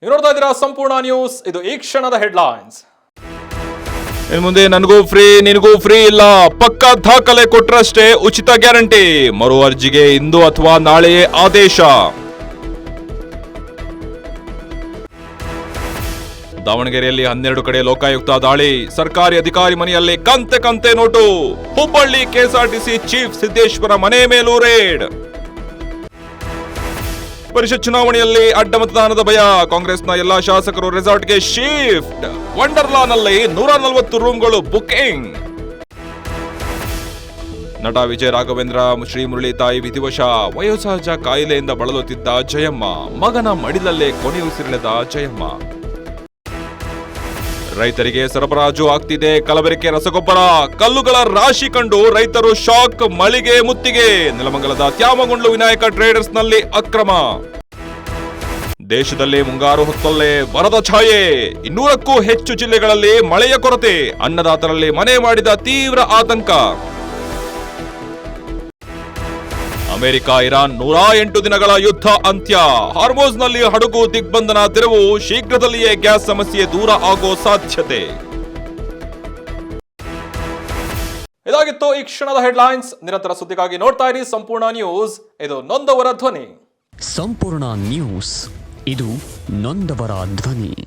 ನೀವು ನೋಡ್ತಾ ಇದ್ದೀರಾ ಸಂಪೂರ್ಣ ನ್ಯೂಸ್. ಇದು ಈ ಕ್ಷಣದ ಹೆಡ್ಲೈನ್ಸ್. ಇನ್ನು ಮುಂದೆ ನನಗೂ ಫ್ರೀ ನಿನಗೂ ಫ್ರೀ ಇಲ್ಲ, ಪಕ್ಕಾ ದಾಖಲೆ ಕೊಟ್ರಷ್ಟೇ ಉಚಿತ ಗ್ಯಾರಂಟಿ. ಮರು ಅರ್ಜಿಗೆ ಇಂದು ಅಥವಾ ನಾಳೆಯೇ ಆದೇಶ. ದಾವಣಗೆರೆಯಲ್ಲಿ 12 ಕಡೆ ಲೋಕಾಯುಕ್ತ ದಾಳಿ, ಸರ್ಕಾರಿ ಅಧಿಕಾರಿ ಮನೆಯಲ್ಲಿ ಕಂತೆ note. Hubballi KSRTC chief Siddeshwara ಮನೆ ಮೇಲೂ ರೇಡ್. ಪರಿಷತ್ ಚುನಾವಣೆಯಲ್ಲಿ ಅಡ್ಡ ಮತದಾನದ ಭಯ, ಕಾಂಗ್ರೆಸ್ನ ಎಲ್ಲಾ ಶಾಸಕರು ರೆಸಾರ್ಟ್ಗೆ ಶಿಫ್ಟ್. ವಂಡರ್ಲಾನಲ್ಲಿ 140 ರೂಮ್ಗಳು ಬುಕಿಂಗ್. ನಟ ವಿಜಯ ರಾಘವೇಂದ್ರ ಶ್ರೀ ಮುರಳಿ ತಾಯಿ ವಿಧಿವಶ, ವಯೋಸಹಜ ಕಾಯಿಲೆಯಿಂದ ಬಳಲುತ್ತಿದ್ದ ಜಯಮ್ಮ, ಮಗನ ಮಡಿಲಲ್ಲೇ ಕೊನೆಯುಸಿರೆಳೆದ ಜಯಮ್ಮ. ರೈತರಿಗೆ ಸರಬರಾಜು ಆಗ್ತಿದೆ ಕಲಬೆರಕೆ ರಸಗೊಬ್ಬರ, ಕಲ್ಲುಗಳ ರಾಶಿ ಕಂಡು ರೈತರು ಶಾಕ್. ಮಳಿಗೆ ಮುತ್ತಿಗೆ, ನೆಲಮಂಗಲದ ತ್ಯಾಮಗೊಂಡ್ಲು ವಿನಾಯಕ ಟ್ರೇಡರ್ಸ್ನಲ್ಲಿ ಅಕ್ರಮ. ದೇಶದಲ್ಲಿ ಮುಂಗಾರು ಹೊತ್ತಲ್ಲೇ ಬರದ ಛಾಯೆ, 200ಕ್ಕೂ ಹೆಚ್ಚು ಜಿಲ್ಲೆಗಳಲ್ಲಿ ಮಳೆಯ ಕೊರತೆ, ಅನ್ನದಾತರಲ್ಲಿ ಮನೆ ಮಾಡಿದ ತೀವ್ರ ಆತಂಕ. ಅಮೆರಿಕ ಇರಾನ್ 108 ದಿನಗಳ ಯುದ್ಧ ಅಂತ್ಯ, ಹಾರ್ಮೋಜ್ನಲ್ಲಿ ಹಡಗು ದಿಗ್ಬಂಧನ ತೆರವು, ಶೀಘ್ರದಲ್ಲಿಯೇ ಗ್ಯಾಸ್ ಸಮಸ್ಯೆ ದೂರ ಆಗೋ ಸಾಧ್ಯತೆ. ಇದಾಗಿತ್ತು ಈ ಕ್ಷಣದ ಹೆಡ್ಲೈನ್ಸ್. ನಿರಂತರ ಸುದ್ದಿಗಾಗಿ ನೋಡ್ತಾ ಇರಿ ಸಂಪೂರ್ಣ ನ್ಯೂಸ್. ಇದು ನೊಂದವರ ಧ್ವನಿ. ಸಂಪೂರ್ಣ ನ್ಯೂಸ್, ಇದು ನೊಂದವರ ಧ್ವನಿ.